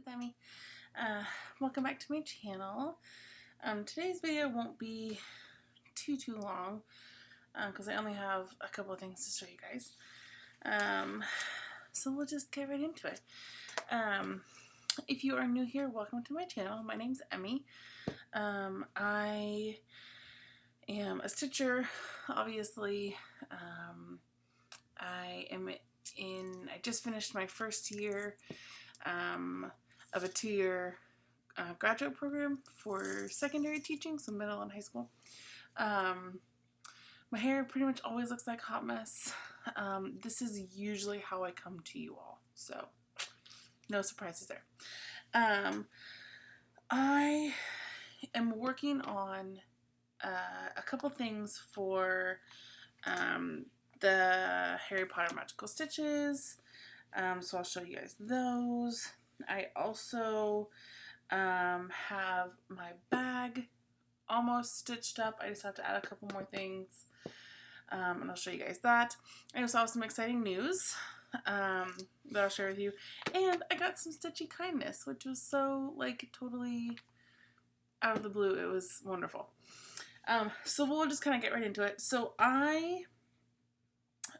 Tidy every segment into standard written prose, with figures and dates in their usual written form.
with Emmy. Welcome back to my channel. Today's video won't be too long because I only have a couple of things to show you guys. So we'll just get right into it. If you are new here, welcome to my channel. My name's Emmy. I am a stitcher, obviously. I just finished my first year of a 2-year graduate program for secondary teaching, so middle and high school. My hair pretty much always looks like a hot mess. This is usually how I come to you all, so no surprises there. I am working on a couple things for the Harry Potter Magical Stitches, so I'll show you guys those. I also have my bag almost stitched up. I just have to add a couple more things, and I'll show you guys that. I also have some exciting news that I'll share with you, and I got some stitchy kindness, which was so totally out of the blue. It was wonderful. So we'll just kind of get right into it. So I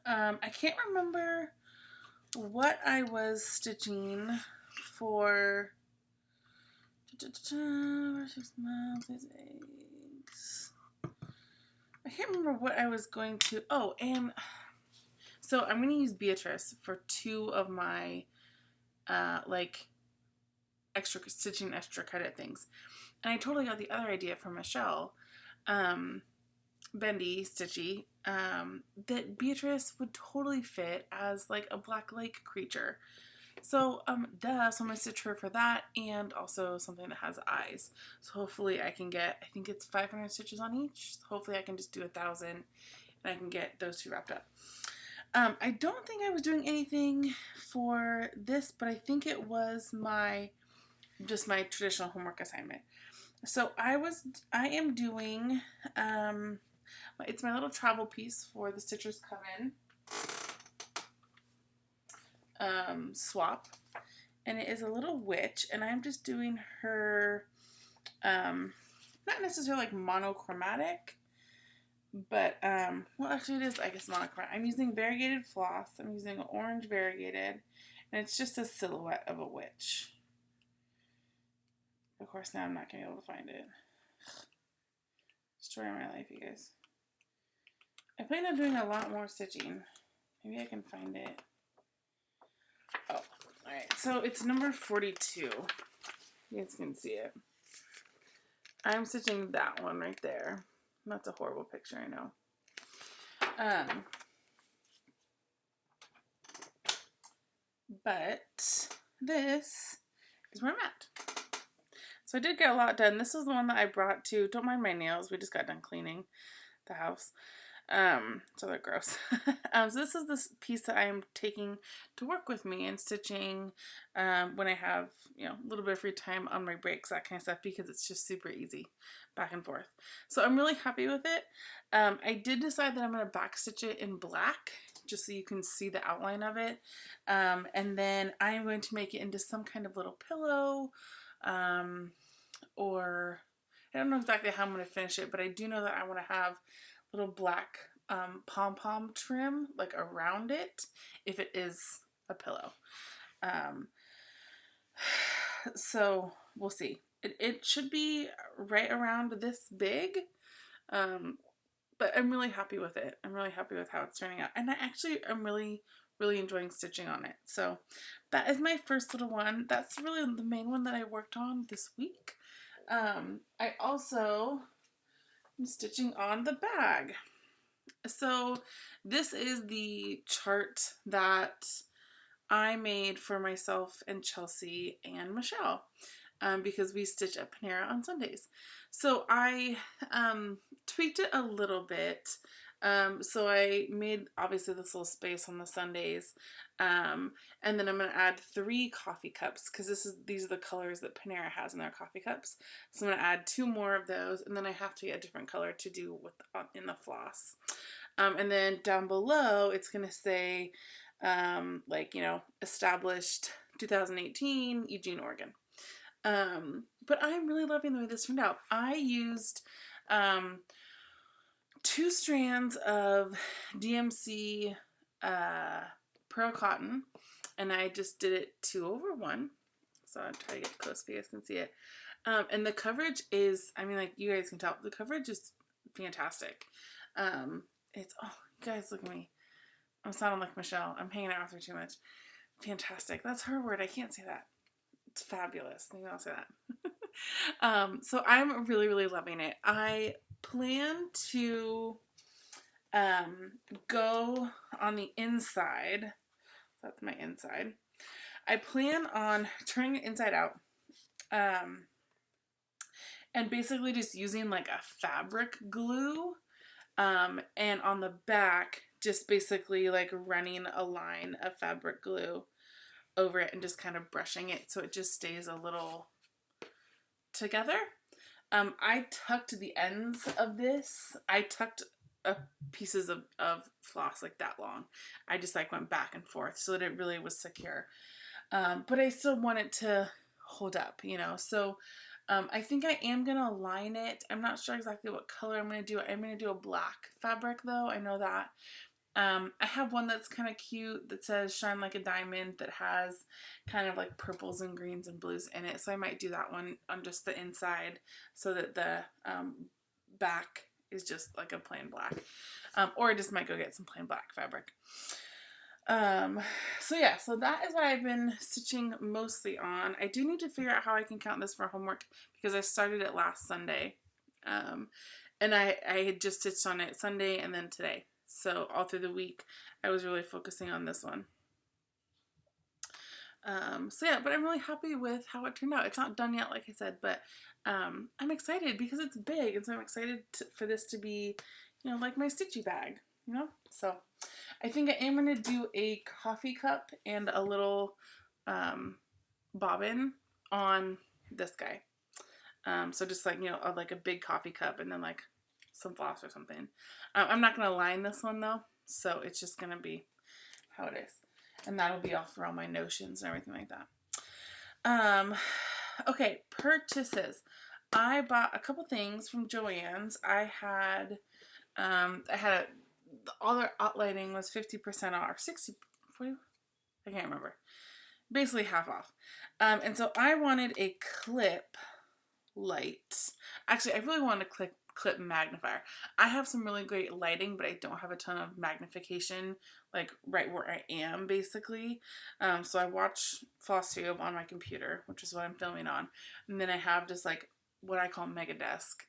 can't remember what I was stitching for. I can't remember what I was going to. Oh, and so I'm going to use Beatrice for 2 of my extra stitching, extra credit things. And I totally got the other idea from Michelle, Bendy Stitchy, that Beatrice would totally fit as a Black Lake creature. So, so I'm going to stitch her for that, and also something that has eyes. So hopefully I can get, I think it's 500 stitches on each. So hopefully I can just do 1,000, and I can get those 2 wrapped up. I don't think I was doing anything for this, but I think it was just my traditional homework assignment. So I am doing, it's my little travel piece for the Stitchers Come In swap, and it is a little witch, and I'm just doing her, not necessarily monochromatic, but, well, actually it is, I guess, monochromatic. I'm using variegated floss. I'm using orange variegated, and it's just a silhouette of a witch. Of course, now I'm not going to be able to find it. Story of my life, you guys. I plan on doing a lot more stitching. Maybe I can find it. Oh, alright. So it's number 42. You guys can see it. I'm stitching that one right there. That's a horrible picture, I know. But this is where I'm at. So I did get a lot done. This is the one that I brought to, don't mind my nails, we just got done cleaning the house. So they're gross. So this is this piece that I am taking to work with me and stitching when I have, a little bit of free time on my breaks, that kind of stuff, because it's just super easy back and forth. So I'm really happy with it. I did decide that I'm going to back stitch it in black just so you can see the outline of it. And then I'm going to make it into some kind of little pillow, or I don't know exactly how I'm going to finish it, but I do know that I want to have little black pom-pom trim around it if it is a pillow. So we'll see. It should be right around this big, but I'm really happy with it. I'm really happy with how it's turning out, and I actually am really enjoying stitching on it. So that is my first little one. That's really the main one that I worked on this week. I also am stitching on the bag. So this is the chart that I made for myself and Chelsea and Michelle, because we stitch at Panera on Sundays. So I tweaked it a little bit. So I made obviously this little space on the Sundays, and then I'm going to add 3 coffee cups, because these are the colors that Panera has in their coffee cups. So I'm going to add 2 more of those, and then I have to get a different color to do with in the floss. And then down below it's going to say established 2018, Eugene, Oregon. But I'm really loving the way this turned out. I used 2 strands of DMC pearl cotton, and I just did it 2/1. So I'll try to get close so you guys can see it. And the coverage is, I mean, like, you guys can tell, the coverage is fantastic. It's, oh, you guys, look at me. I'm sounding like Michelle. I'm hanging out with her too much. Fantastic. That's her word. I can't say that. It's fabulous. Maybe I'll say that. So I'm really, really loving it. I plan to go on the inside. That's my inside. I plan on turning it inside out. And basically just using like a fabric glue. And on the back, just basically like running a line of fabric glue over it and just kind of brushing it so it just stays a little together. I tucked the ends of this. I tucked pieces of floss like that long. I just like went back and forth so that it really was secure. But I still want it to hold up, you know. So I think I am going to line it. I'm not sure exactly what color I'm going to do. I'm going to do a black fabric though. I know that. I have one that's kind of cute that says shine like a diamond that has kind of like purples and greens and blues in it. So I might do that one on just the inside so that the back is just like a plain black. Or I just might go get some plain black fabric. So yeah, so that is what I've been stitching mostly on. I do need to figure out how I can count this for homework because I started it last Sunday. And I had just stitched on it Sunday and then today. So all through the week, I was really focusing on this one. So yeah, but I'm really happy with how it turned out. It's not done yet, like I said, but I'm excited because it's big. And so I'm excited for this to be, you know, like my stitchy bag, you know? So I think I am going to do a coffee cup and a little bobbin on this guy. So just like, you know, like a big coffee cup and then like some floss or something. I'm not going to line this one though. So it's just going to be how it is. And that'll be all for all my notions and everything like that. Okay, purchases. I bought a couple things from Joann's. I had all their outlining was 50% off, or 60, 40, I can't remember. Basically half off. And so I wanted a clip light. Actually, I really wanted a clip magnifier. I have some really great lighting, but I don't have a ton of magnification, like right where I am, basically. So I watch FlossTube on my computer, which is what I'm filming on. And then I have just like what I call Mega Desk.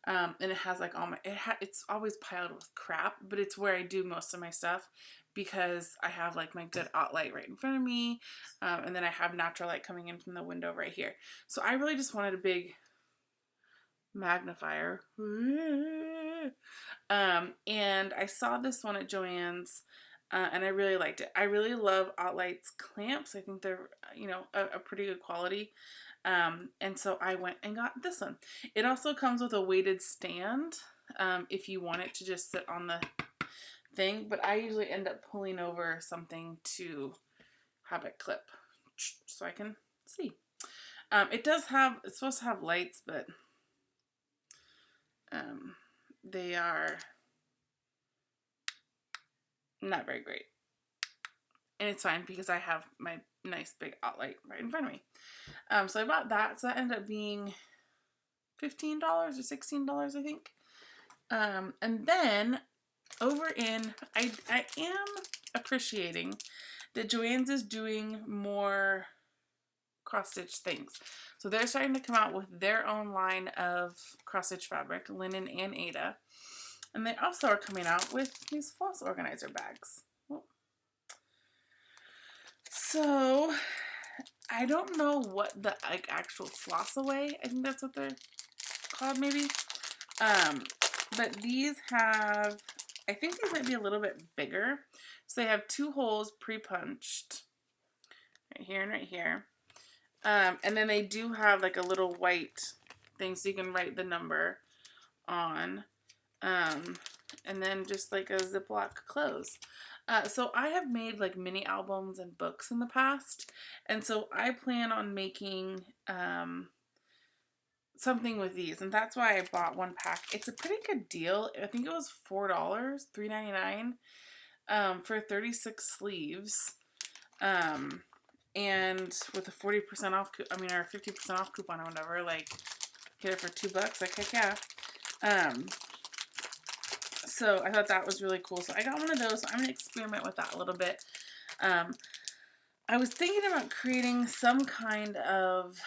And it has like all my, it's always piled with crap, but it's where I do most of my stuff because I have like my good outlight right in front of me. And then I have natural light coming in from the window right here. So I really just wanted a big magnifier. And I saw this one at Joann's, and I really liked it. I really love Outlight's clamps. I think they're, you know, a pretty good quality. And so I went and got this one. It also comes with a weighted stand, if you want it to just sit on the thing, but I usually end up pulling over something to have it clip so I can see. It's supposed to have lights, but they are not very great. And it's fine because I have my nice big outlight right in front of me. So I bought that. So that ended up being $15 or $16, I think. And then over in, I am appreciating that Joann's is doing more cross-stitch things. So they're starting to come out with their own line of cross-stitch fabric, linen and Aida. And they also are coming out with these floss organizer bags. So I don't know what the like actual floss away, I think that's what they're called maybe. But these have, I think these might be a little bit bigger. So they have 2 holes pre-punched right here and right here. And then they do have like a little white thing so you can write the number on. and then just like a Ziploc close. So I have made like mini albums and books in the past, and so I plan on making something with these, and that's why I bought one pack. It's a pretty good deal. I think it was $4, $3.99 for 36 sleeves. And with a 40% off, or 50% off coupon or whatever, like, get it for $2, like, heck yeah. So I thought that was really cool. So I got one of those. So I'm going to experiment with that a little bit. I was thinking about creating some kind of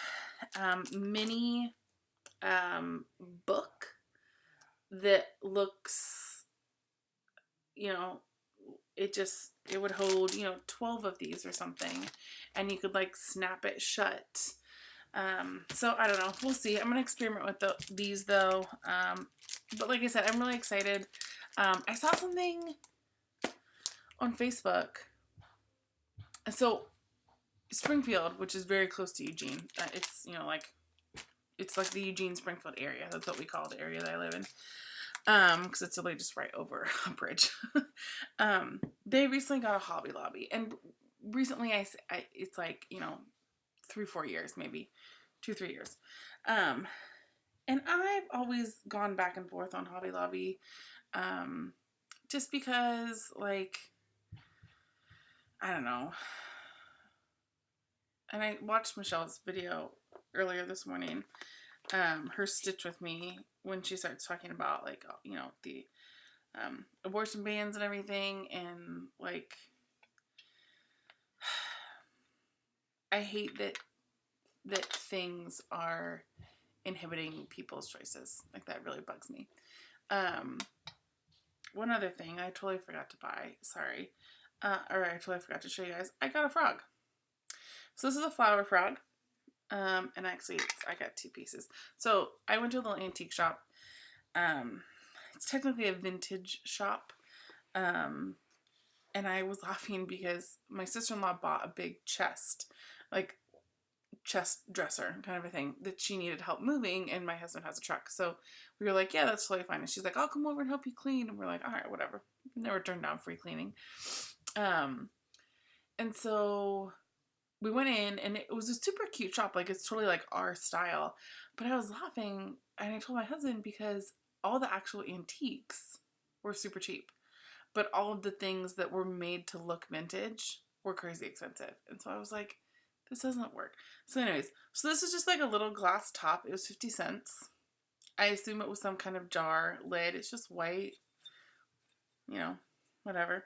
mini book that looks, it would hold, 12 of these or something, and you could like snap it shut. So I don't know. We'll see. I'm going to experiment with these though. But like I said, I'm really excited. I saw something on Facebook. So Springfield, which is very close to Eugene, it's, it's like the Eugene Springfield area. That's what we call the area that I live in. Because it's literally just right over a bridge. They recently got a Hobby Lobby, and recently it's like, 3-4 years, maybe 2-3 years. And I've always gone back and forth on Hobby Lobby, just because, like, I don't know. And I watched Michelle's video earlier this morning, her Stitch With Me, when she starts talking about, like, the abortion bans and everything, and, like, I hate that things are inhibiting people's choices. Like, that really bugs me. One other thing I totally forgot to buy, sorry, or I totally forgot to show you guys, I got a frog. So this is a flower frog. And actually, I got 2 pieces. So I went to a little antique shop. It's technically a vintage shop. And I was laughing because my sister-in-law bought a big chest dresser kind of a thing that she needed help moving, and my husband has a truck. So we were like, yeah, that's totally fine. And she's like, I'll come over and help you clean. And we're like, all right, whatever. Never turned down free cleaning. And so we went in, and it was a super cute shop. Like, it's totally like our style. But I was laughing, and I told my husband, because all the actual antiques were super cheap, but all of the things that were made to look vintage were crazy expensive. And so I was like, this doesn't work. So anyways, so this is just like a little glass top. It was 50 cents. I assume it was some kind of jar lid. It's just white, whatever.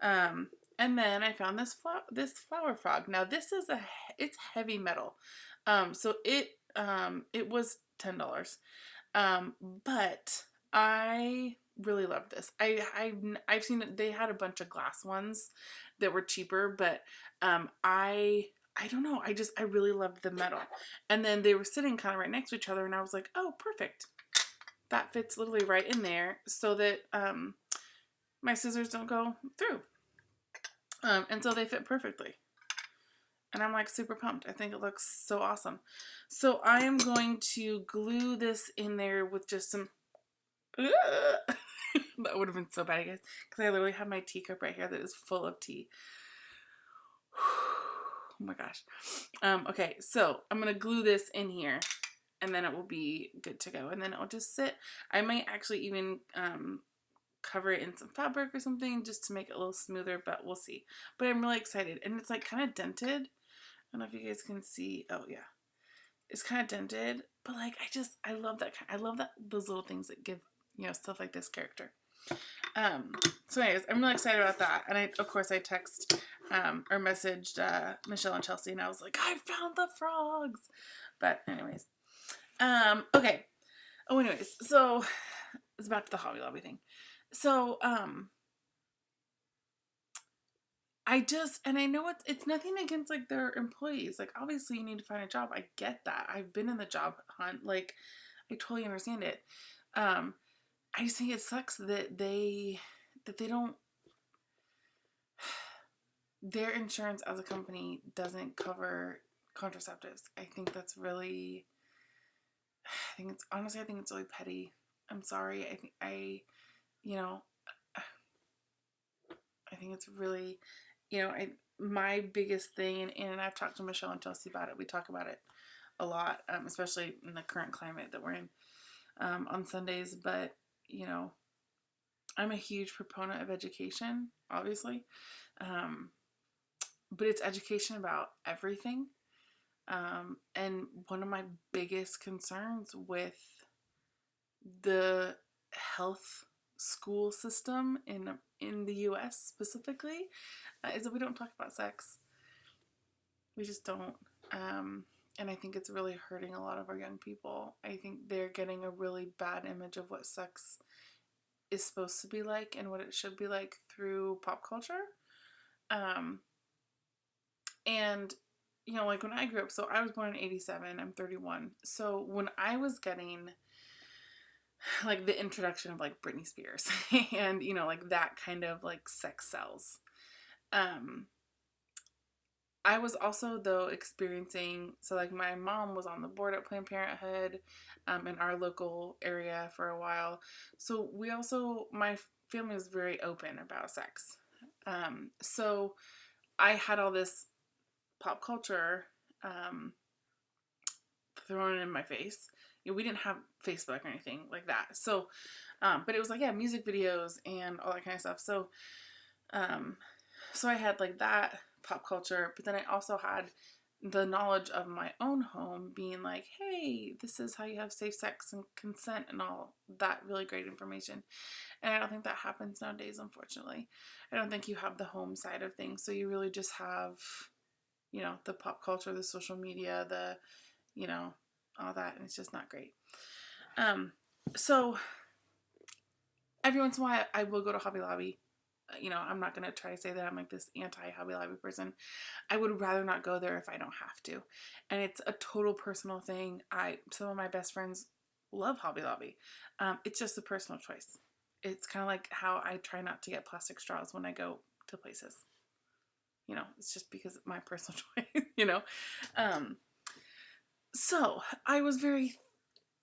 And then I found this flower frog. Now this is it's heavy metal. So it was $10. But I really love this. I've seen it. They had a bunch of glass ones that were cheaper, but I don't know. I really loved the metal. And then they were sitting kind of right next to each other, and I was like, oh, perfect. That fits literally right in there, so that my scissors don't go through. And so they fit perfectly. And I'm like super pumped. I think it looks so awesome. So I am going to glue this in there with just some... That would have been so bad, guys. Because I literally have my teacup right here that is full of tea. Oh my gosh. Okay, so I'm going to glue this in here, and then it will be good to go. And then it'll just sit. I might actually even cover it in some fabric or something just to make it a little smoother, but we'll see. But I'm really excited. And it's like kind of dented. I don't know if you guys can see. Oh yeah. It's kind of dented, but like I love that. I love those little things that give, stuff like this character. So anyways, I'm really excited about that. And of course I text or messaged Michelle and Chelsea, and I was like, I found the frogs. But anyways. Okay. Oh, anyways, so it's back to the Hobby Lobby thing. So, I know it's nothing against like their employees. Like, obviously you need to find a job. I get that. I've been in the job hunt. Like, I totally understand it. I just think it sucks that they don't, their insurance as a company doesn't cover contraceptives. I think that's really, I think it's really petty. I'm sorry. you know, I think it's really, my biggest thing, and I've talked to Michelle and Chelsea about it. We talk about it a lot, especially in the current climate that we're in, on Sundays. But, I'm a huge proponent of education, obviously. But it's education about everything. And one of my biggest concerns with the health school system in the US specifically is that we don't talk about sex. We just don't. And I think it's really hurting a lot of our young people. I think they're getting a really bad image of what sex is supposed to be like and what it should be like through pop culture. And like when I grew up, so I was born in 87, I'm 31. So when I was getting like the introduction of like Britney Spears and, like that kind of like sex sells, I was also though experiencing, so like my mom was on the board at Planned Parenthood in our local area for a while. So my family was very open about sex. So I had all this pop culture thrown in my face. We didn't have Facebook or anything like that. So, but it was like, yeah, music videos and all that kind of stuff. So, so I had like that pop culture, but then I also had the knowledge of my own home being like, hey, this is how you have safe sex and consent and all that really great information. And I don't think that happens nowadays, unfortunately. I don't think you have the home side of things. So you really just have, the pop culture, the social media, the, all that. And it's just not great. So every once in a while I will go to Hobby Lobby. I'm not going to try to say that I'm like this anti-Hobby Lobby person. I would rather not go there if I don't have to. And it's a total personal thing. Some of my best friends love Hobby Lobby. It's just a personal choice. It's kind of like how I try not to get plastic straws when I go to places. It's just because of my personal choice, So I was very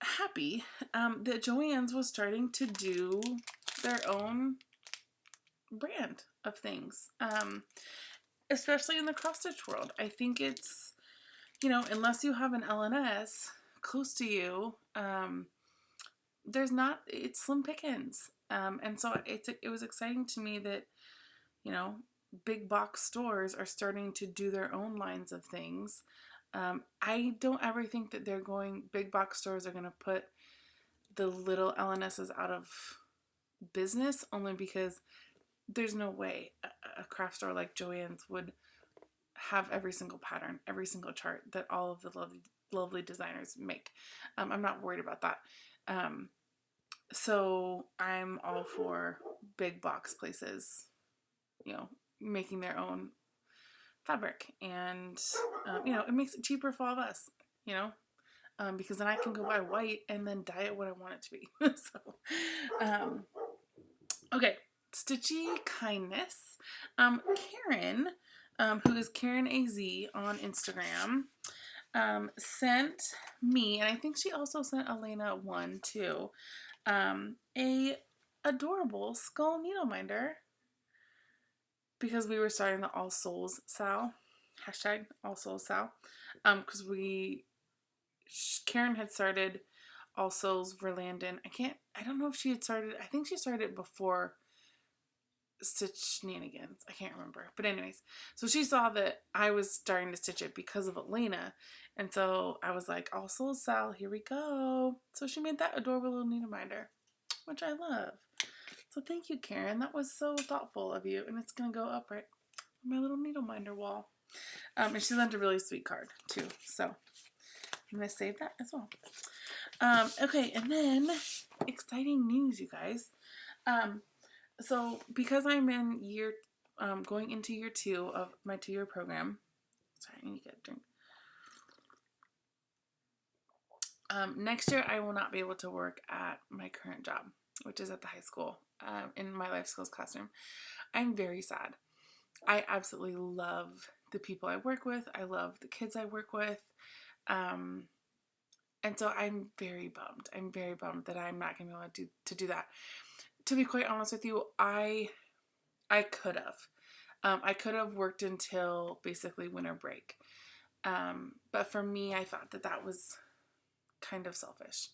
happy that Joann's was starting to do their own brand of things, especially in the cross stitch world. I think it's, unless you have an LNS close to you, it's slim pickings. And so it was exciting to me that, big box stores are starting to do their own lines of things. I don't ever think that big box stores are going to put the little LNSs out of business, only because there's no way a craft store like Joann's would have every single pattern, every single chart that all of the lovely designers make. I'm not worried about that. So I'm all for big box places, making their own fabric, and it makes it cheaper for all of us, because then I can go buy white and then dye it what I want it to be. So, okay, Stitchy Kindness. Karen, who is Karen AZ on Instagram, sent me, and I think she also sent Elena one too, a adorable skull needle minder, because we were starting the All Souls Sal, hashtag All Souls Sal, because Karen had started All Souls Verlandon. I don't know if she had started, I think she started it before Stitch Shenanigans. I can't remember. But anyways, so she saw that I was starting to stitch it because of Elena. And so I was like, All Souls Sal, here we go. So she made that adorable little needle minder, which I love. So thank you, Karen. That was so thoughtful of you. And it's going to go up right on my little needle minder wall. And she sent a really sweet card too. So I'm going to save that as well. Okay, and then exciting news, you guys. So because I'm in going into year 2 of my 2-year program. Sorry, I need to get a drink. Next year, I will not be able to work at my current job, which is at the high school, in my life skills classroom. I'm very sad. I absolutely love the people I work with. I love the kids I work with. And so I'm very bummed. I'm very bummed that I'm not going to be able to do that. to be quite honest with you, I could have. I could have worked until basically winter break. But for me, I thought that that was kind of selfish.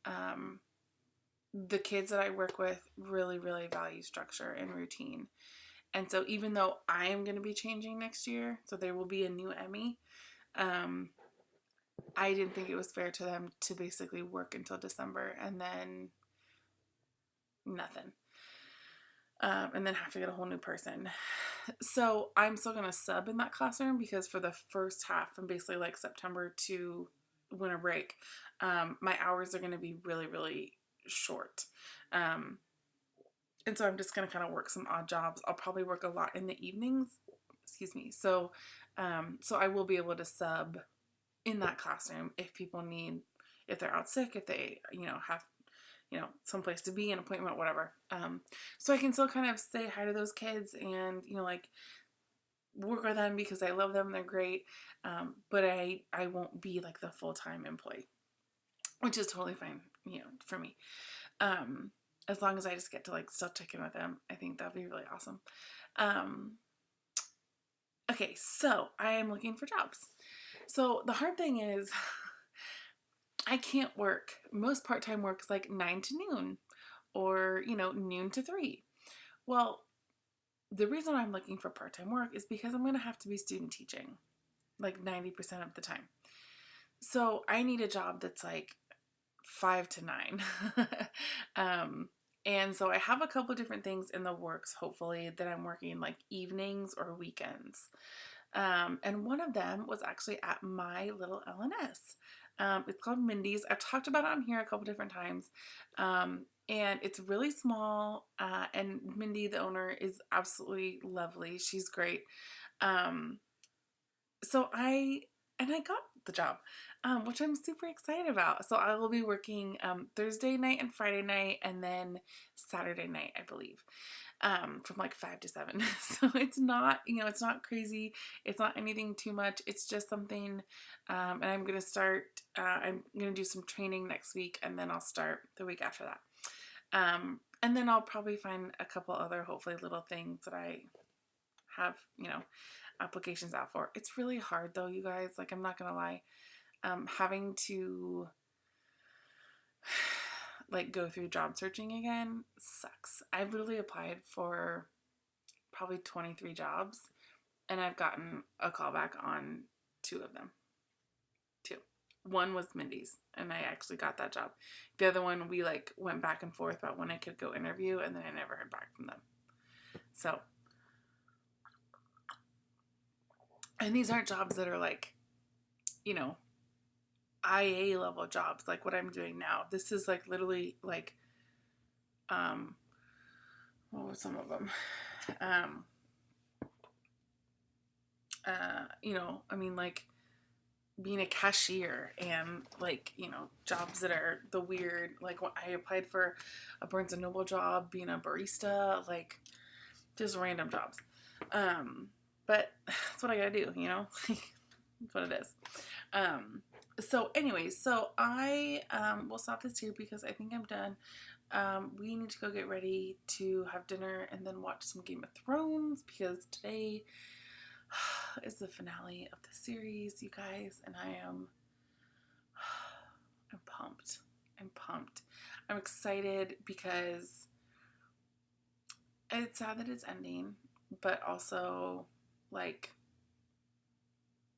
The kids that I work with really, really value structure and routine. And so even though I am going to be changing next year, so there will be a new Emmy, I didn't think it was fair to them to basically work until December and then nothing. And then have to get a whole new person. So I'm still going to sub in that classroom because for the first half, from basically like September to winter break, my hours are going to be really, really short. And so I'm just going to kind of work some odd jobs. I'll probably work a lot in the evenings. Excuse me. So I will be able to sub in that classroom if people need, if they're out sick, if they, have, someplace to be, an appointment, whatever. So I can still kind of say hi to those kids and, like work with them because I love them. They're great. But I won't be like the full-time employee, which is totally fine, for me. As long as I just get to like still check in with them, I think that'd be really awesome. Okay, so I am looking for jobs. So the hard thing is I can't work. Most part-time work is like 9 to noon or, noon to 3. Well, the reason I'm looking for part-time work is because I'm going to have to be student teaching like 90% of the time. So I need a job that's like 5 to 9. And so I have a couple different things in the works, hopefully, that I'm working like evenings or weekends. And one of them was actually at my little LNS. It's called Mindy's. I've talked about it on here a couple different times. And it's really small. And Mindy, the owner, is absolutely lovely. She's great. So I got the job, which I'm super excited about. So I will be working Thursday night and Friday night, and then Saturday night, I believe, from like 5 to 7. So it's not, it's not crazy. It's not anything too much. It's just something, and I'm going to start, I'm going to do some training next week, and then I'll start the week after that. And then I'll probably find a couple other, hopefully, little things that I have, applications out for. It's really hard though, you guys. Like, I'm not gonna lie. Having to like go through job searching again sucks. I've literally applied for probably 23 jobs and I've gotten a call back on 2 of them. 2. One was Mindy's and I actually got that job. The other one, we like went back and forth about when I could go interview and then I never heard back from them. So, and these aren't jobs that are like, IA level jobs like what I'm doing now. This is like literally like, what were some of them? Like being a cashier and like, jobs that are the weird, like when I applied for a Barnes and Noble job, being a barista, like just random jobs. But that's what I gotta do, That's what it is. So anyways, so I will stop this here because I think I'm done. We need to go get ready to have dinner and then watch some Game of Thrones because today is the finale of the series, you guys, and I'm pumped. I'm pumped. I'm excited because it's sad that it's ending, but also like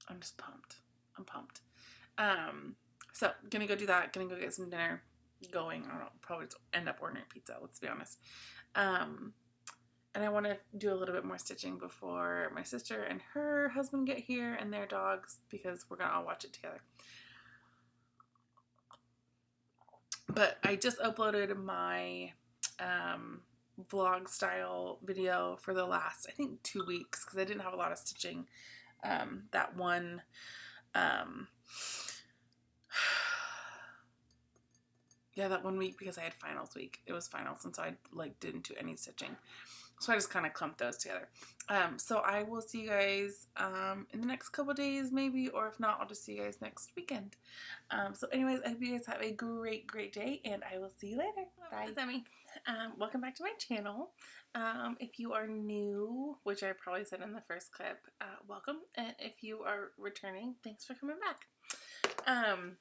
I'm just pumped. I'm pumped. So gonna go do that. Gonna go get some dinner. I don't know, probably end up ordering pizza, let's be honest. And I want to do a little bit more stitching before my sister and her husband get here and their dogs because we're gonna all watch it together. But I just uploaded my vlog style video for the last, I think, 2 weeks because I didn't have a lot of stitching. That one that 1 week because I had finals week. It was finals, and so I like didn't do any stitching. So I just kind of clumped those together. So I will see you guys in the next couple days maybe, or if not, I'll just see you guys next weekend. So anyways, I hope you guys have a great day, and I will see you later. Bye. It's Emmy. Welcome back to my channel. If you are new, which I probably said in the first clip, welcome. And if you are returning, thanks for coming back. I'm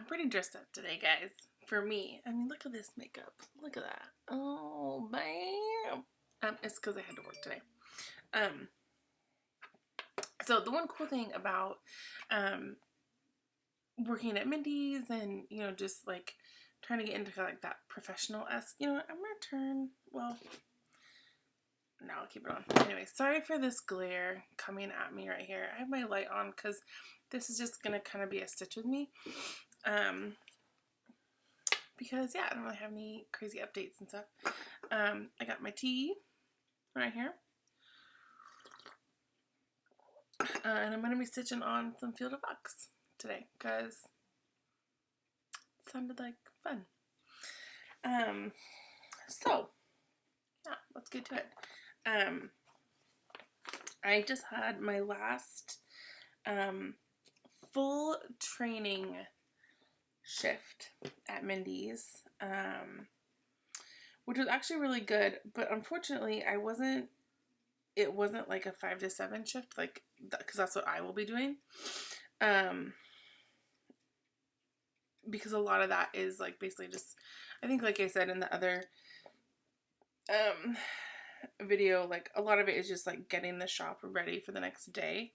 pretty dressed up today, guys. For me, I mean, look at this makeup. Look at that. Oh, bam. It's because I had to work today. So the one cool thing about working at Mindy's and, you know, just like trying to get into like that professional-esque, you know what, I'm gonna turn, well, no, I'll keep it on. Anyway, sorry for this glare coming at me right here. I have my light on because this is just gonna kind of be a stitch with me. Because, yeah, I don't really have any crazy updates and stuff. I got my tea right here. And I'm going to be stitching on some Field of Fox today because it sounded like fun. So, yeah, let's get to it. I just had my last full training shift at Mindy's, which was actually really good, but unfortunately it wasn't like a 5 to 7 shift, like, because that's what I will be doing, because a lot of that is like basically just, I think like I said in the other video, like a lot of it is just like getting the shop ready for the next day,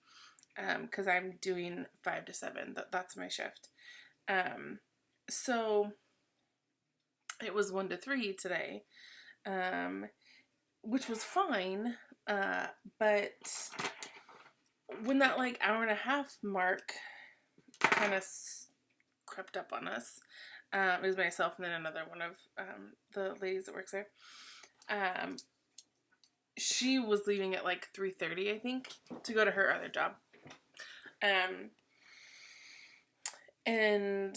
because I'm doing 5 to 7, that's my shift. So it was 1 to 3 today, which was fine, but when that like hour and a half mark kind of crept up on us, it was myself and then another one of the ladies that works there. She was leaving at like 3:30, I think, to go to her other job. And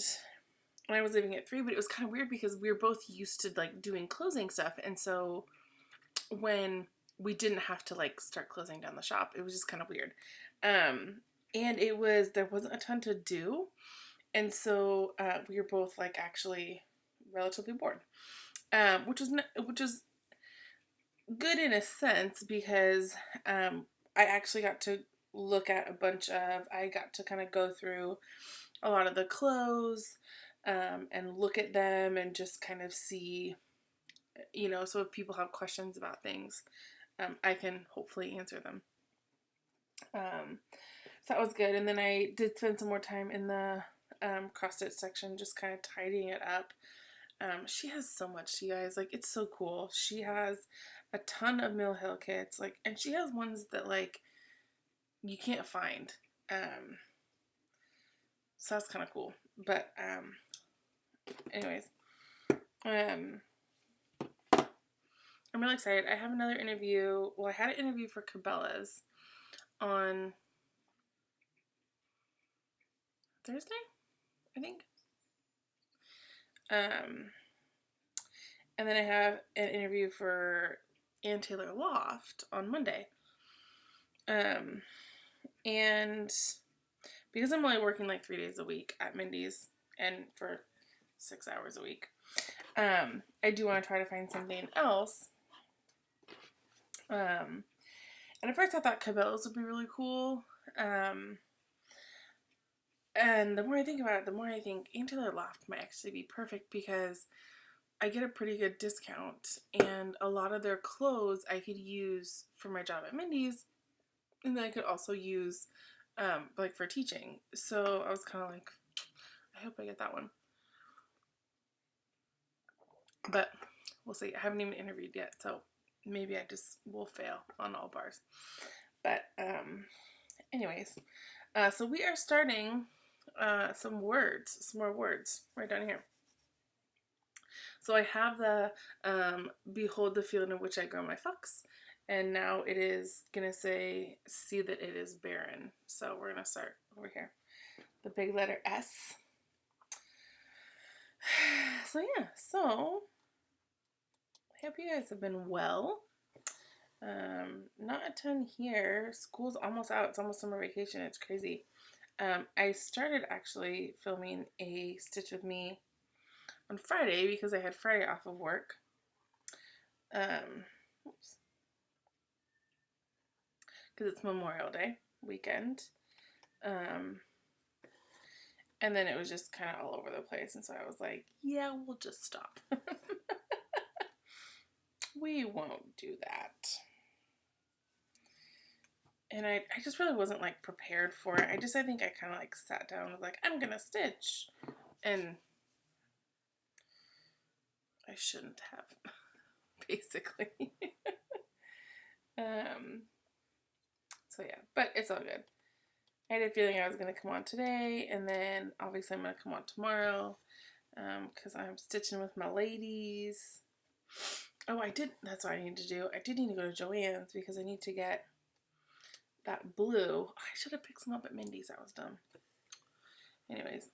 I was leaving at 3, but it was kind of weird because we were both used to like doing closing stuff, and so when we didn't have to like start closing down the shop, it was just kind of weird. And there wasn't a ton to do, and so we were both like actually relatively bored, which was good in a sense because I actually got to look at I got to kind of go through a lot of the clothes, and look at them and just kind of see, you know, so if people have questions about things, I can hopefully answer them. So that was good. And then I did spend some more time in the cross stitch section, just kind of tidying it up. She has so much, you guys, like, it's so cool. She has a ton of Mill Hill kits, like, and she has ones that like you can't find. So that's kind of cool. But anyways, I'm really excited. I have another interview. Well, I had an interview for Cabela's on Thursday, I think. And then I have an interview for Ann Taylor Loft on Monday. And because I'm only working like 3 days a week at Mindy's and for 6 hours a week, I do want to try to find something else. And at first I thought Cabela's would be really cool. And the more I think about it, the more I think Ann Taylor Loft might actually be perfect because I get a pretty good discount, and a lot of their clothes I could use for my job at Mindy's, and then I could also use like for teaching. So I was kind of like, I hope I get that one. But we'll see. I haven't even interviewed yet, so maybe I just will fail on all bars. But anyways, so we are starting some more words right down here. So I have the behold the field in which I grow my fox, and now it is gonna say see that it is barren. So we're gonna start over here, the big letter S. So yeah, so hope you guys have been well. Not a ton here. School's almost out. It's almost summer vacation. It's crazy. I started actually filming a Stitch with Me on Friday because I had Friday off of work. Oops. Because it's Memorial Day weekend. And then it was just kind of all over the place. And so I was like, yeah, we'll just stop. We won't do that. And I just really wasn't like prepared for it. I think I kind of like sat down and was like, I'm gonna stitch. And I shouldn't have, basically. So yeah, but it's all good. I had a feeling I was going to come on today, and then obviously I'm going to come on tomorrow, because I'm stitching with my ladies. Oh, that's what I need to do. I did need to go to Joann's because I need to get that blue. I should have picked some up at Mindy's. That was dumb. Anyways,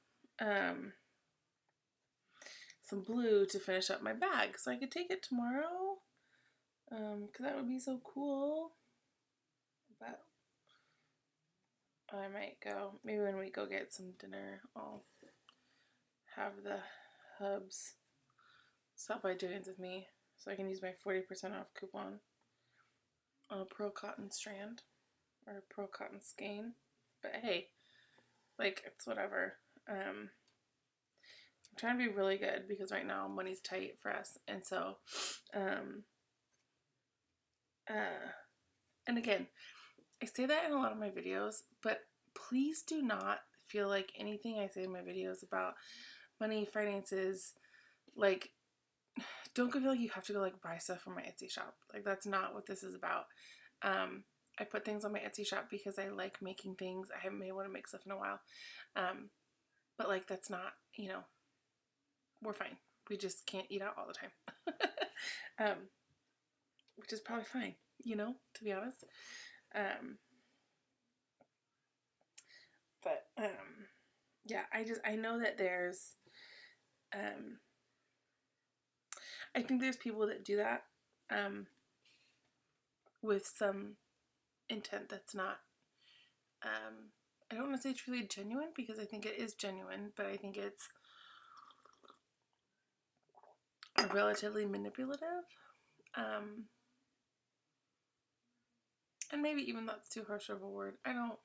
some blue to finish up my bag so I could take it tomorrow, because that would be so cool. But I might go, maybe when we go get some dinner, I'll have the hubs stop by Joann's with me so I can use my 40% off coupon on a Pearl Cotton strand or a Pearl Cotton skein. But hey, like, it's whatever. I'm trying to be really good because right now money's tight for us, and so and again, I say that in a lot of my videos, but please do not feel like anything I say in my videos about money, finances, like, don't feel like you have to go like buy stuff from my Etsy shop. Like, that's not what this is about. I put things on my Etsy shop because I like making things. I haven't been able to make stuff in a while. But like, that's not, we're fine. We just can't eat out all the time. Which is probably fine, to be honest. But yeah, I know that there's, I think there's people that do that, with some intent that's not, I don't want to say truly genuine, because I think it is genuine, but I think it's relatively manipulative, and maybe even that's too harsh of a word. I don't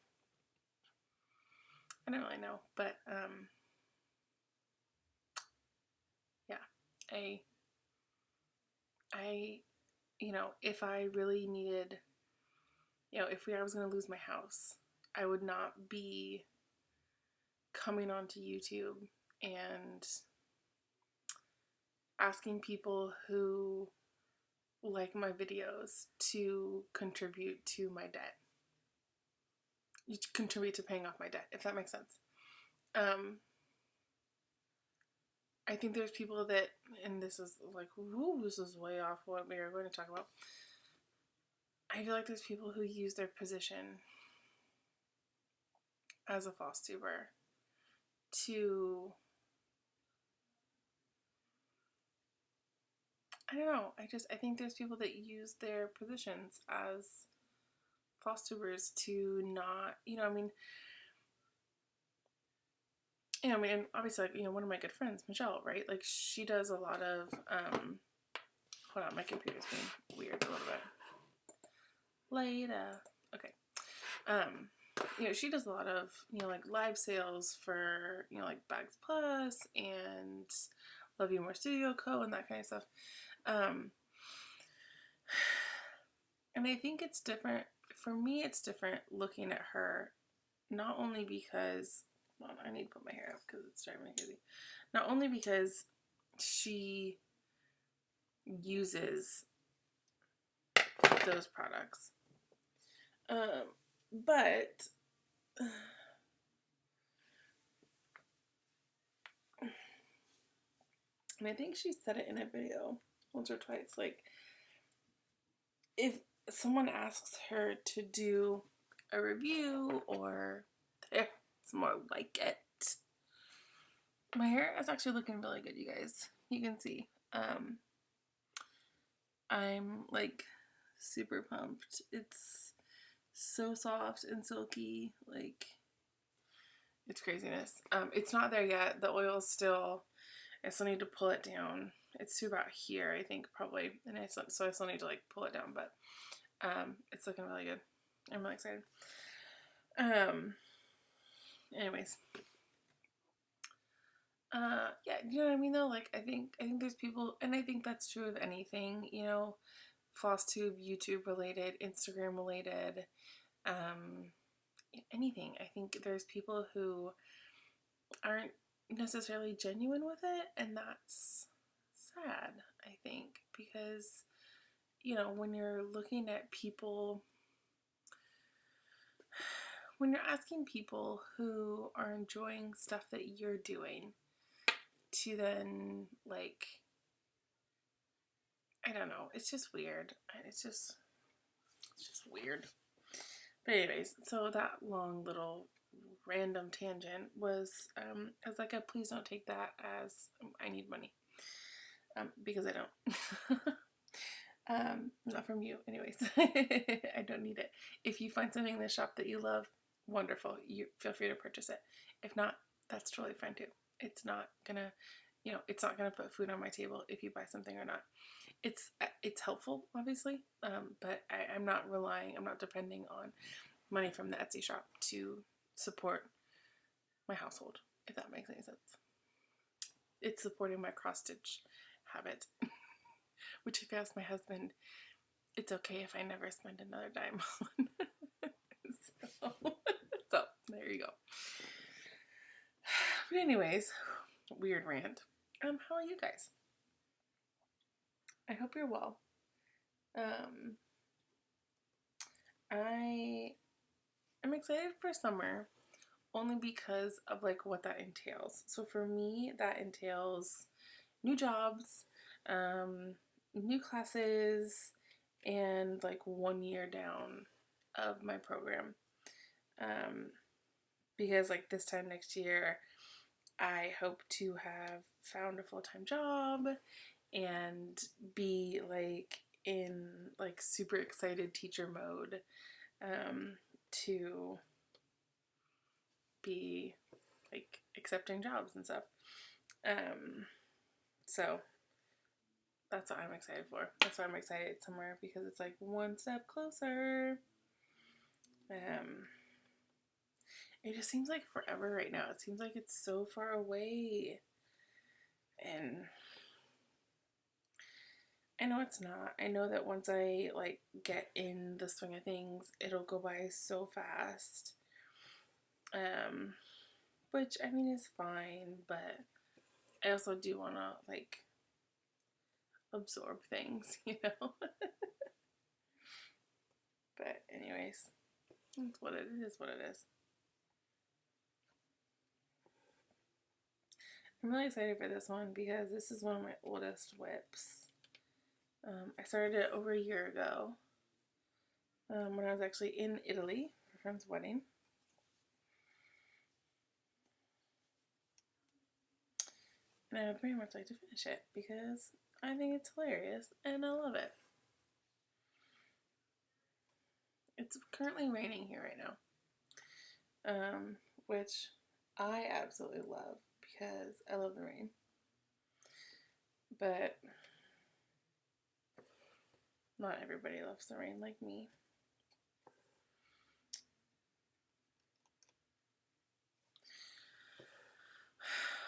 really know, but yeah, I if I really needed, if I was going to lose my house, I would not be coming onto YouTube and asking people who like my videos to contribute to my debt. You contribute to paying off my debt, if that makes sense. I think there's people that, and this is like, whoo, this is way off what we are going to talk about. I feel like there's people who use their position as a FlossTuber to, I don't know, I think there's people that use their positions as FlossTubers to not, and obviously, like, one of my good friends, Michelle, right? Like, she does a lot of, hold on, my computer's being weird a little bit. Later. Okay. She does a lot of, like, live sales for, like, Bags Plus and Love You More Studio Co. and that kind of stuff. And I think it's different. For me, it's different looking at her, not only because, well, I need to put my hair up because it's driving me crazy. Not only because she uses those products, but and I think she said it in a video once or twice, like, if someone asks her to do a review, or it's more like it. My hair is actually looking really good, you guys. You can see. I'm like super pumped. It's so soft and silky, like it's craziness. It's not there yet. The oil's still, I still need to pull it down. It's to about here, I think, probably, and so I still need to like pull it down, but it's looking really good. I'm really excited. Anyways, yeah, you know what I mean though. Like I think there's people, and I think that's true of anything, you know, FlossTube, YouTube related, Instagram related, anything. I think there's people who aren't necessarily genuine with it, and that's sad, I think, because you know, when you're looking at people, when you're asking people who are enjoying stuff that you're doing to then like, I don't know, it's just weird. It's just weird. But anyways, so that long little random tangent was as like a please don't take that as I need money, because I don't. Not from you, anyways. I don't need it. If you find something in the shop that you love, wonderful. You feel free to purchase it. If not, that's totally fine too. It's not gonna, you know, it's not gonna put food on my table if you buy something or not. It's helpful, obviously, but I'm not depending on money from the Etsy shop to support my household, if that makes any sense. It's supporting my cross stitch habit. Which, if you ask my husband, it's okay if I never spend another dime on. so there you go. But anyways, weird rant. How are you guys? I hope you're well. I am excited for summer only because of like what that entails. So for me, that entails new jobs, new classes, and like 1 year down of my program. Because like this time next year, I hope to have found a full-time job and be like in like super excited teacher mode, to be like accepting jobs and stuff. So that's what I'm excited for. That's why I'm excited somewhere, because it's like one step closer. It just seems like forever right now. It seems like it's so far away. And I know it's not. I know that once I like get in the swing of things, it'll go by so fast. Which I mean is fine, but I also do want to like absorb things, you know? But anyways, it's what it is, what it is. I'm really excited for this one because this is one of my oldest whips. I started it over a year ago, when I was actually in Italy for a friend's wedding. And I would very much like to finish it because I think it's hilarious and I love it. It's currently raining here right now, which I absolutely love because I love the rain. But not everybody loves the rain like me.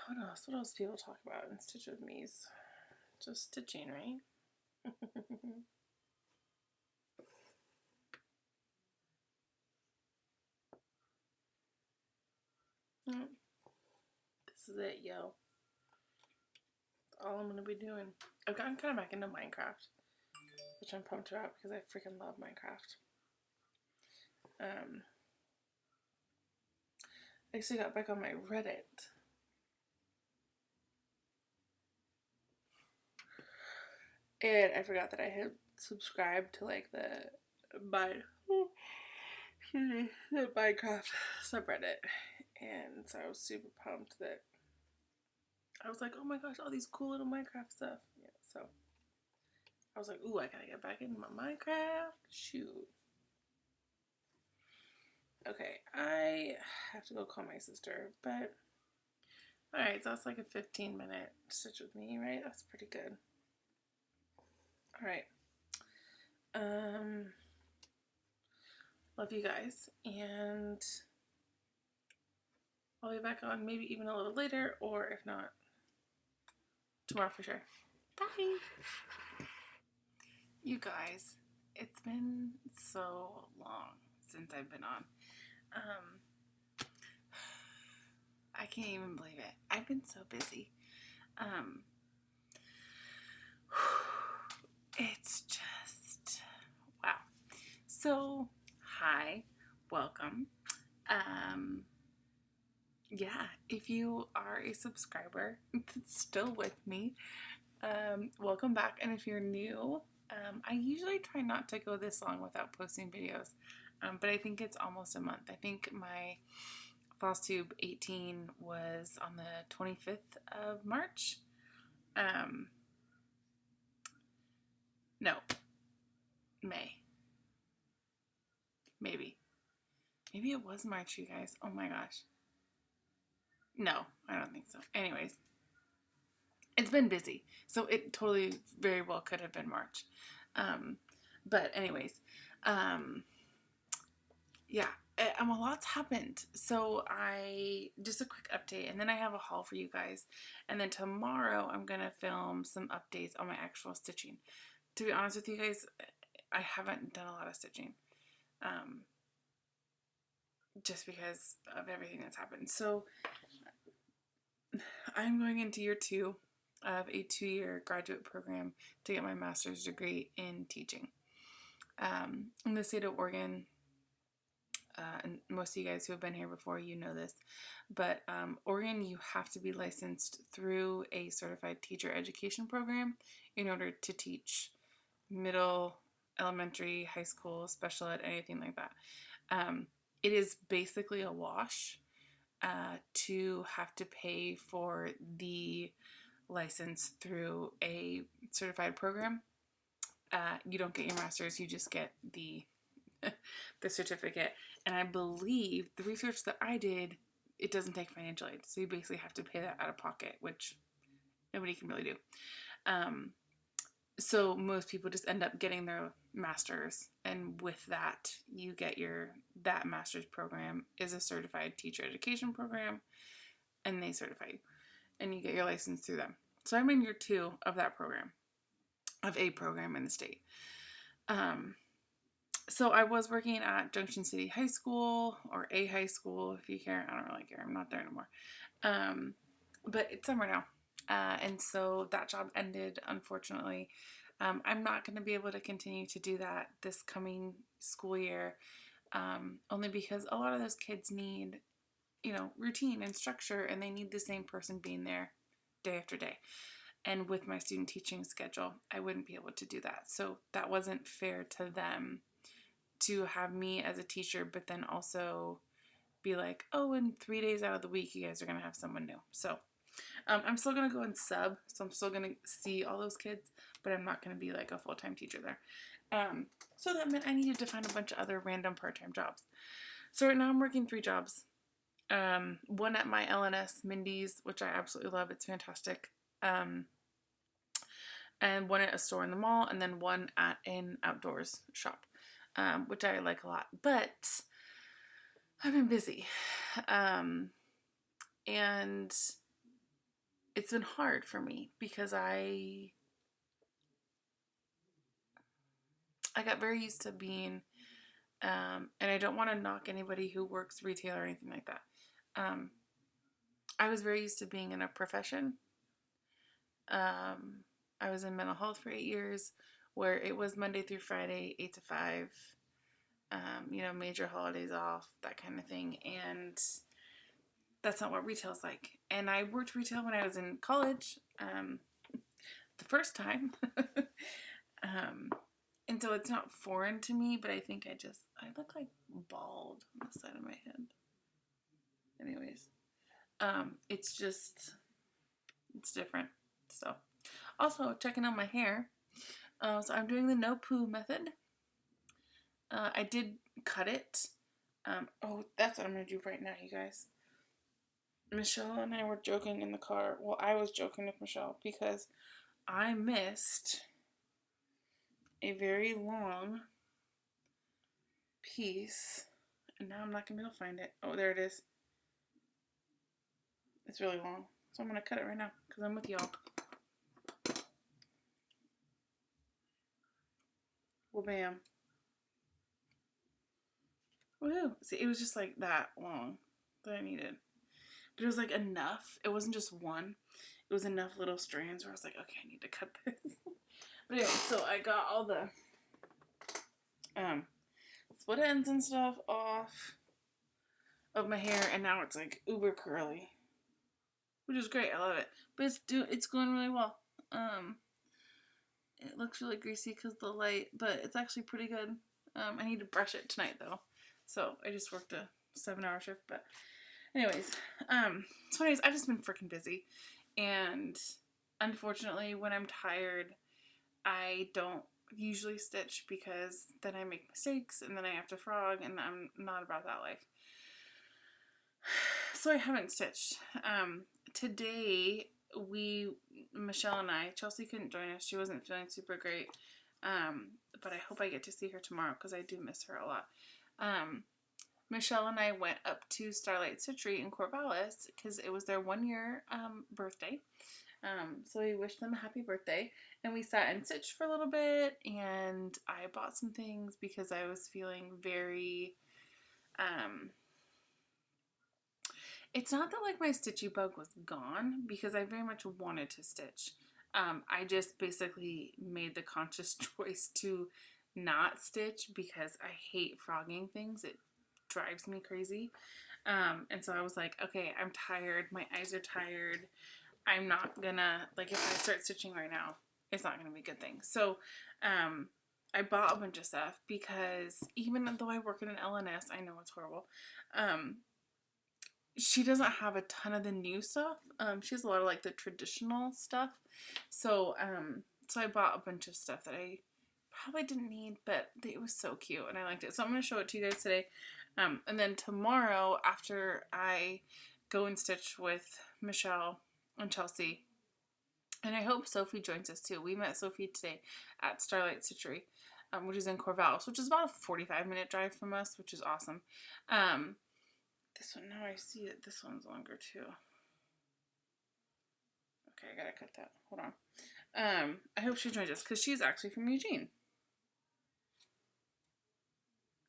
What else? What else do people talk about in Stitch With Me's? Just stitching, right? This is it, yo. That's all I'm going to be doing. I've gotten kind of back into Minecraft, which I'm pumped about because I freaking love Minecraft. I actually got back on my Reddit. And I forgot that I had subscribed to like the Minecraft subreddit. And so I was super pumped that I was like, oh my gosh, all these cool little Minecraft stuff. Yeah, so I was like, ooh, I gotta get back into my Minecraft. Shoot. Okay, I have to go call my sister, but alright, so that's like a 15-minute stitch with me, right? That's pretty good. Alright. Love you guys, and I'll be back on maybe even a little later, or if not, tomorrow for sure. Bye! You guys, it's been so long since I've been on. I can't even believe it. I've been so busy. It's just, wow. So, hi, welcome. Yeah, if you are a subscriber that's still with me, welcome back. And if you're new, I usually try not to go this long without posting videos, but I think it's almost a month. I think my FlossTube 18 was on the 25th of March. No, May. Maybe it was March, you guys. Oh my gosh. No, I don't think so. Anyways, it's been busy, so it totally very well could have been March. But anyways, yeah, a lot's happened. So just a quick update, and then I have a haul for you guys. And then tomorrow I'm gonna film some updates on my actual stitching. To be honest with you guys, I haven't done a lot of stitching. Just because of everything that's happened. So I'm going into year 2 of a 2-year graduate program to get my master's degree in teaching. In the state of Oregon, and most of you guys who have been here before, you know this, but Oregon, you have to be licensed through a certified teacher education program in order to teach middle, elementary, high school, special ed, anything like that. It is basically a wash to have to pay for the license through a certified program. You don't get your master's, you just get the certificate. And I believe the research that I did, it doesn't take financial aid. So you basically have to pay that out of pocket, which nobody can really do. So most people just end up getting their master's, and with that, you get that master's program is a certified teacher education program, and they certify you, and you get your license through them. So I'm in year 2 of that program, of a program in the state. So I was working at Junction City High School, or a high school, if you care. I don't really care. I'm not there anymore. But it's summer now. And so that job ended, unfortunately. I'm not going to be able to continue to do that this coming school year, only because a lot of those kids need, routine and structure, and they need the same person being there day after day. And with my student teaching schedule, I wouldn't be able to do that. So that wasn't fair to them to have me as a teacher, but then also be like, oh, in 3 days out of the week, you guys are going to have someone new. So I'm still going to go and sub. So I'm still going to see all those kids, but I'm not going to be like a full-time teacher there. So that meant I needed to find a bunch of other random part-time jobs. So right now I'm working 3 jobs. One at my LNS, Mindy's, which I absolutely love. It's fantastic. And one at a store in the mall, and then one at an outdoors shop, which I like a lot. But I've been busy. And it's been hard for me because I got very used to being, and I don't want to knock anybody who works retail or anything like that. I was very used to being in a profession. I was in mental health for 8 years, where it was Monday through Friday, 8 to 5, major holidays off, that kind of thing. And that's not what retail's like. And I worked retail when I was in college, the first time. And so it's not foreign to me, but I think I look like bald on the side of my head. Anyways, it's different. So, also checking out my hair. So I'm doing the no poo method. I did cut it. Oh, that's what I'm going to do right now, you guys. Michelle and I were joking in the car. Well, I was joking with Michelle because I missed a very long piece. And now I'm not going to be able to find it. Oh, there it is. It's really long. So I'm going to cut it right now because I'm with y'all. Well, bam. Woohoo. See, it was just like that long that I needed. But it was like enough. It wasn't just one. It was enough little strands where I was like, okay, I need to cut this. But anyway, so I got all the split ends and stuff off of my hair, and now it's like uber curly, which is great. I love it. But it's going really well. It looks really greasy because of the light, but it's actually pretty good. I need to brush it tonight though, so I just worked a 7-hour shift. But anyways, so anyways, I've just been freaking busy, and unfortunately, when I'm tired, I don't usually stitch because then I make mistakes and then I have to frog, and I'm not about that life. So I haven't stitched. Today Michelle and I, Chelsea couldn't join us. She wasn't feeling super great. But I hope I get to see her tomorrow because I do miss her a lot. Michelle and I went up to Starlight Stitchery in Corvallis because it was their 1-year birthday. So we wished them a happy birthday, and we sat and stitched for a little bit, and I bought some things because I was feeling very, it's not that like my stitchy bug was gone because I very much wanted to stitch. I just basically made the conscious choice to not stitch because I hate frogging things. It drives me crazy. And so I was like, okay, I'm tired. My eyes are tired. I'm not gonna, like, if I start stitching right now, it's not gonna be a good thing. So, I bought a bunch of stuff because even though I work in an LNS, I know it's horrible. She doesn't have a ton of the new stuff. She has a lot of like the traditional stuff. So, so I bought a bunch of stuff that I probably didn't need, but it was so cute and I liked it. So I'm going to show it to you guys today. And then tomorrow, after I go and stitch with Michelle and Chelsea, and I hope Sophie joins us too. We met Sophie today at Starlight Stitchery, which is in Corvallis, which is about a 45-minute drive from us, which is awesome. This one, now I see it. This one's longer too. Okay, I gotta cut that. Hold on. I hope she joins us because she's actually from Eugene.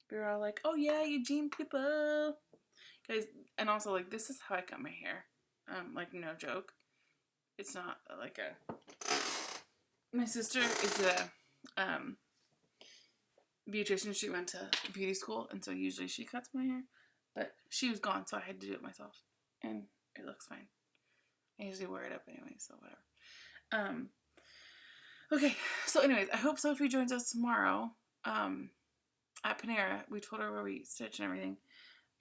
We were all like, oh yeah, Eugene people. Guys, and also like this is how I cut my hair. Like no joke. It's not like a, my sister is a beautician. She went to beauty school, and so usually she cuts my hair. But she was gone, so I had to do it myself. And it looks fine. I usually wear it up anyway, so whatever. Okay, so anyways, I hope Sophie joins us tomorrow at Panera. We told her where we stitch and everything.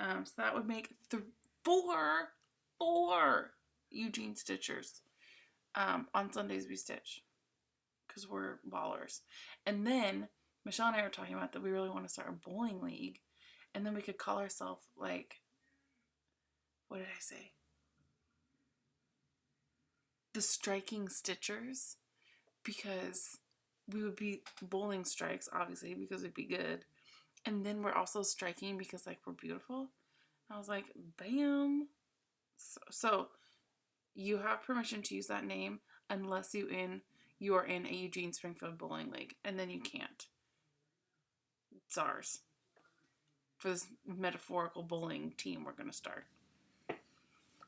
So that would make four Eugene Stitchers. On Sundays we stitch because we're ballers. And then Michelle and I were talking about that we really want to start a bowling league. And then we could call ourselves, like, what did I say? The Striking Stitchers. Because we would be bowling strikes, obviously, because it'd be good. And then we're also striking because, like, we're beautiful. I was like, bam. So you have permission to use that name unless you are in a Eugene Springfield Bowling League. And then you can't. It's ours. For this metaphorical bowling team we're going to start.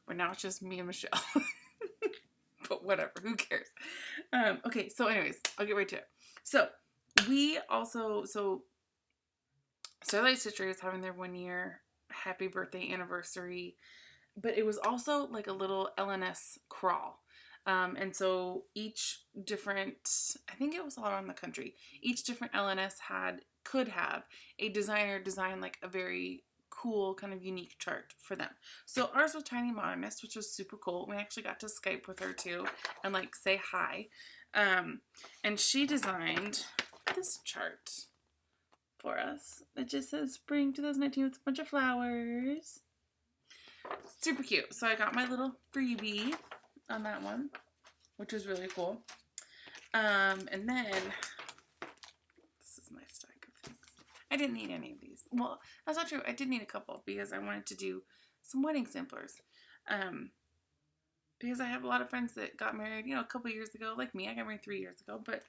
Where now it's just me and Michelle. But whatever, who cares? Okay, so anyways, I'll get right to it. So, Starlight Stitchery is having their 1-year happy birthday anniversary. But it was also like a little LNS crawl. And so each different, I think it was all around the country, each different LNS could have a designer design like a very cool kind of unique chart for them. So ours was Tiny Modernist, which was super cool. We actually got to Skype with her too and like say hi. And she designed this chart for us. It just says spring 2019 with a bunch of flowers. Super cute. So I got my little freebie on that one, which was really cool. And then this is my stack of things. I didn't need any of these. Well, that's not true. I did need a couple because I wanted to do some wedding samplers. Because I have a lot of friends that got married, a couple years ago, like me. I got married 3 years ago, but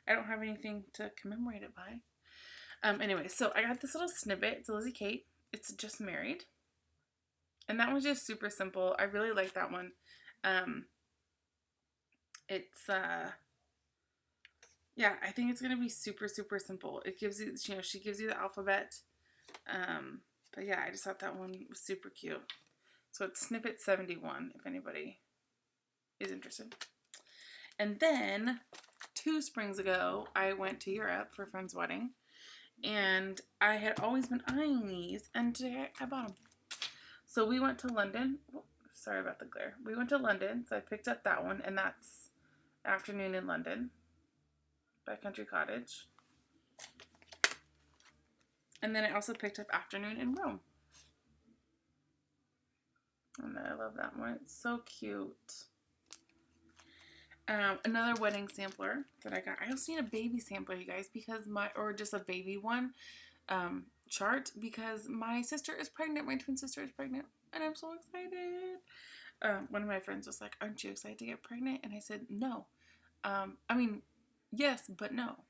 I don't have anything to commemorate it by. Anyway, so I got this little snippet. It's a Lizzie Kate. It's Just Married. And that was just super simple. I really like that one. Yeah, I think it's going to be super, super simple. It gives you, she gives you the alphabet. But yeah, I just thought that one was super cute. So it's snippet 71, if anybody is interested. And then 2 springs ago, I went to Europe for a friend's wedding. And I had always been eyeing these, and today I bought them. So we went to London. Oh, sorry about the glare. We went to London, so I picked up that one, and that's Afternoon in London by Country Cottage. And then I also picked up Afternoon in Rome. And I love that one. It's so cute. Another wedding sampler that I got. I also need a baby sampler, you guys, because or just a baby one chart, because my sister is pregnant. My twin sister is pregnant, and I'm so excited. One of my friends was like, "Aren't you excited to get pregnant?" And I said, "No. I mean, yes, but no.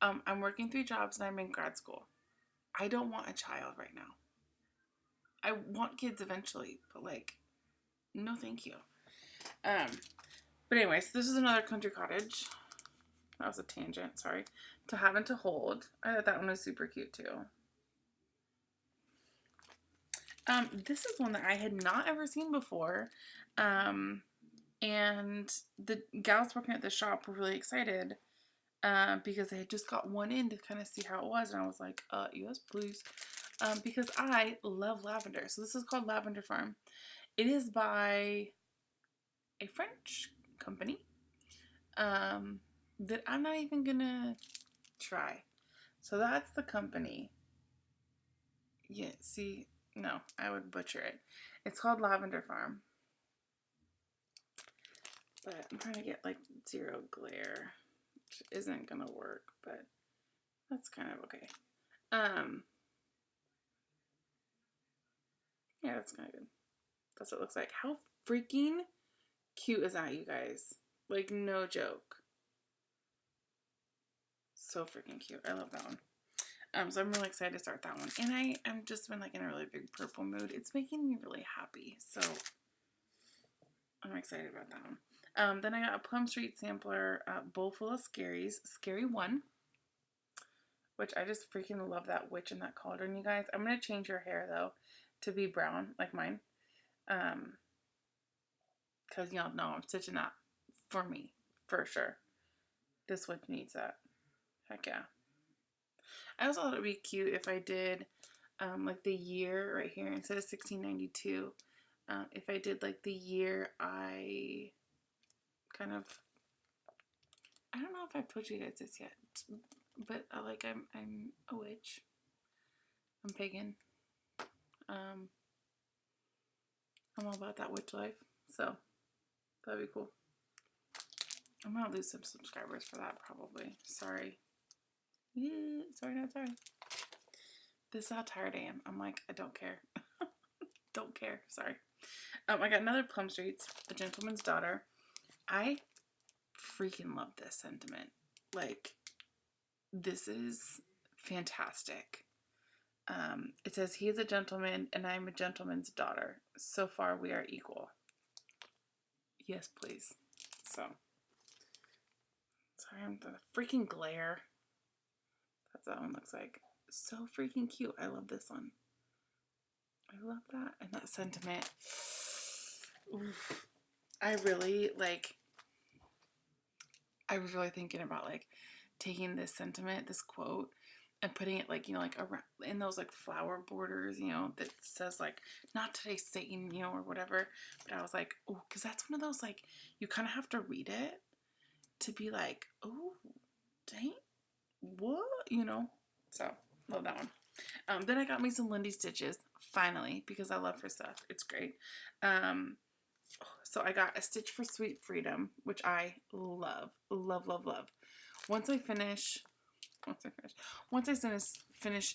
I'm working 3 jobs and I'm in grad school. I don't want a child right now. I want kids eventually, but no, thank you." But anyways, this is another Country Cottage. That was a tangent, sorry. To Have and to Hold. I thought that one was super cute too. This is one that I had not ever seen before. And the gals working at the shop were really excited because they had just got one in to kind of see how it was. And I was like, yes, please. Because I love lavender. So this is called Lavender Farm. It is by a French company that I'm not even gonna try. So that's the company. Yeah, see, no, I would butcher it. It's called Lavender Farm. But I'm trying to get 0 glare, which isn't gonna work, but that's kind of okay. Yeah, that's kind of good. That's what it looks like. How freaking cute is that, you guys? No joke. So freaking cute. I love that one. So I'm really excited to start that one. And I've just been in a really big purple mood. It's making me really happy. So I'm excited about that one. Then I got a Plum Street sampler, bowl full of scaries. Scary 1. Which I just freaking love that witch and that cauldron, you guys. I'm going to change her hair, though, to be brown, like mine. Because y'all know I'm stitching that for me, for sure. This witch needs that. Heck yeah. I also thought it would be cute if I did the year right here instead of 1692. If I did the year I kind of, I don't know if I've told you guys this yet, but I'm a witch. I'm pagan. I'm all about that witch life, so that'd be cool. I'm gonna lose some subscribers for that probably. Sorry. Yeah, sorry, not sorry. This is how tired I am. I'm I don't care. Don't care. Sorry. I got another Plum Streets, A Gentleman's Daughter. I freaking love this sentiment. This is fantastic. It says, "He is a gentleman and I am a gentleman's daughter. So far we are equal." Yes, please. So, sorry, I'm the freaking glare. That's what that one looks like. So freaking cute. I love this one. I love that. And that sentiment. Oof. I was really thinking about taking this sentiment, this quote, and putting it around in those flower borders, that says "Not today, Satan," or whatever. But I was oh, because that's one of those you kind of have to read it to be like, oh, dang, what? You know? So, love that one. Then I got me some Lindy stitches, finally, because I love her stuff. It's great. So I got a Stitch for Sweet Freedom, which I love, love, love, love. Once I finish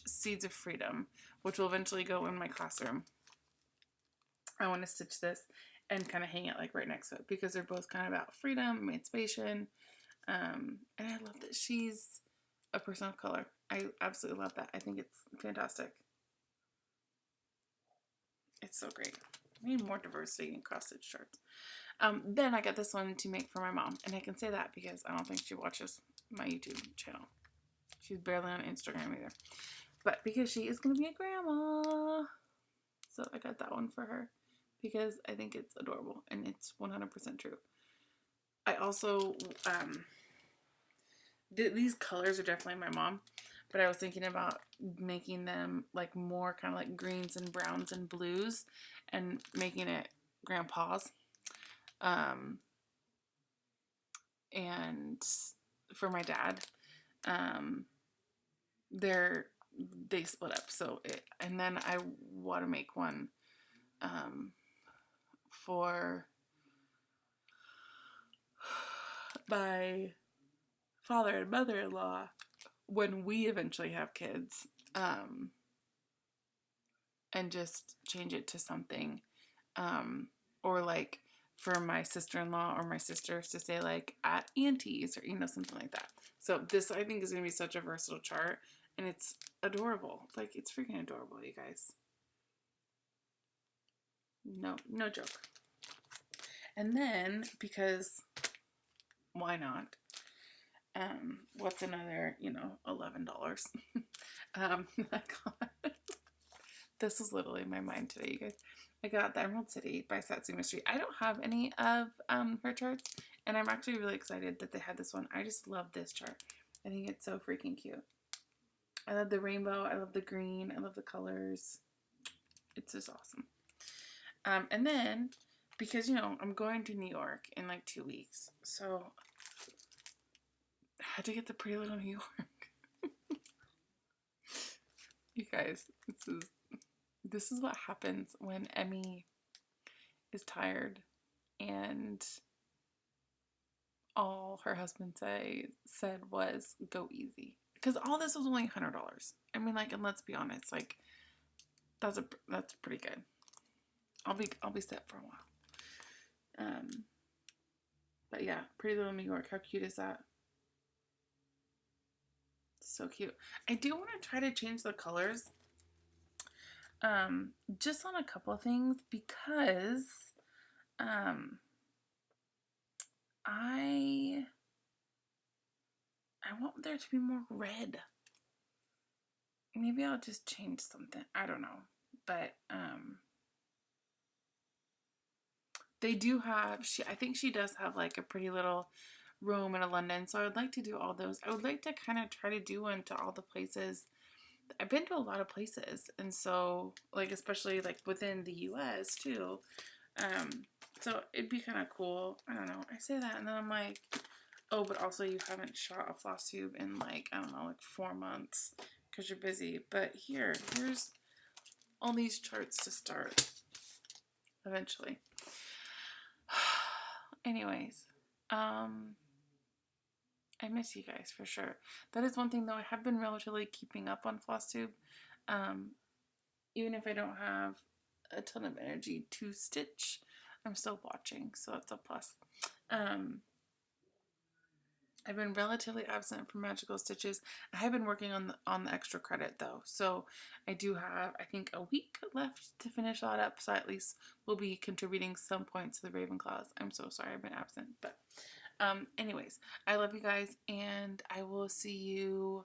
Seeds of Freedom, which will eventually go in my classroom, I want to stitch this and kind of hang it like right next to it, because they're both kind of about freedom, emancipation, and I love that she's a person of color. I absolutely love that. I think it's fantastic. It's so great. We need more diversity in cross stitch charts. Then I got this one to make for my mom, and I can say that because I don't think she watches my YouTube channel. She's barely on Instagram either. But because she is going to be a grandma. So I got that one for her because I think it's adorable and it's 100% true. I also, these colors are definitely my mom, but I was thinking about making them like more kind of like greens and browns and blues and making it grandpa's. And for my dad, they split up, so and then I want to make one for my father and mother-in-law when we eventually have kids, and just change it to something, or like for my sister-in-law or my sisters to say like at auntie's, or something like that. So this, I think, is going to be such a versatile chart, and it's adorable. Like, it's freaking adorable, you guys. No joke. And then, because why not? What's another, $11? This was literally in my mind today, you guys. I got the Emerald City by Satsuma Street. I don't have any of her charts, and I'm actually really excited that they had this one. I just love this chart. I think it's so freaking cute. I love the rainbow. I love the green. I love the colors. It's just awesome. And then, because, I'm going to New York in like 2 weeks, so I had to get the Pretty Little New York. You guys, this is what happens when Emmy is tired and all her husband said was go easy. Because all this was only $100. I mean, like, and let's be honest, like, that's pretty good. I'll be set for a while. But yeah, Pretty Little New York. How cute is that? So cute. I do want to try to change the colors, just on a couple of things, because I want there to be more red. Maybe I'll just change something. I don't know. But they do have, I think she does have like a Pretty Little Rome and a London. So I would like to do all those. I would like to kind of try to do one to all the places. I've been to a lot of places. And so, like, especially like within the US too. So it'd be kind of cool. I don't know. I say that and then I'm like, oh, but also you haven't shot a FlossTube in like, I don't know, like 4 months because you're busy. But here's all these charts to start eventually. Anyways, I miss you guys for sure. That is one thing, though. I have been relatively keeping up on FlossTube. Even if I don't have a ton of energy to stitch, I'm still watching, so that's a plus. I've been relatively absent from Magical Stitches. I have been working on the extra credit, though, so I do have, I think, a week left to finish that up, so I at least will be contributing some points to the Ravenclaws. I'm so sorry I've been absent, but anyways, I love you guys, and I will see you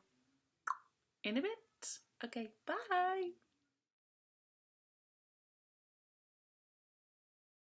in a bit. Okay, bye!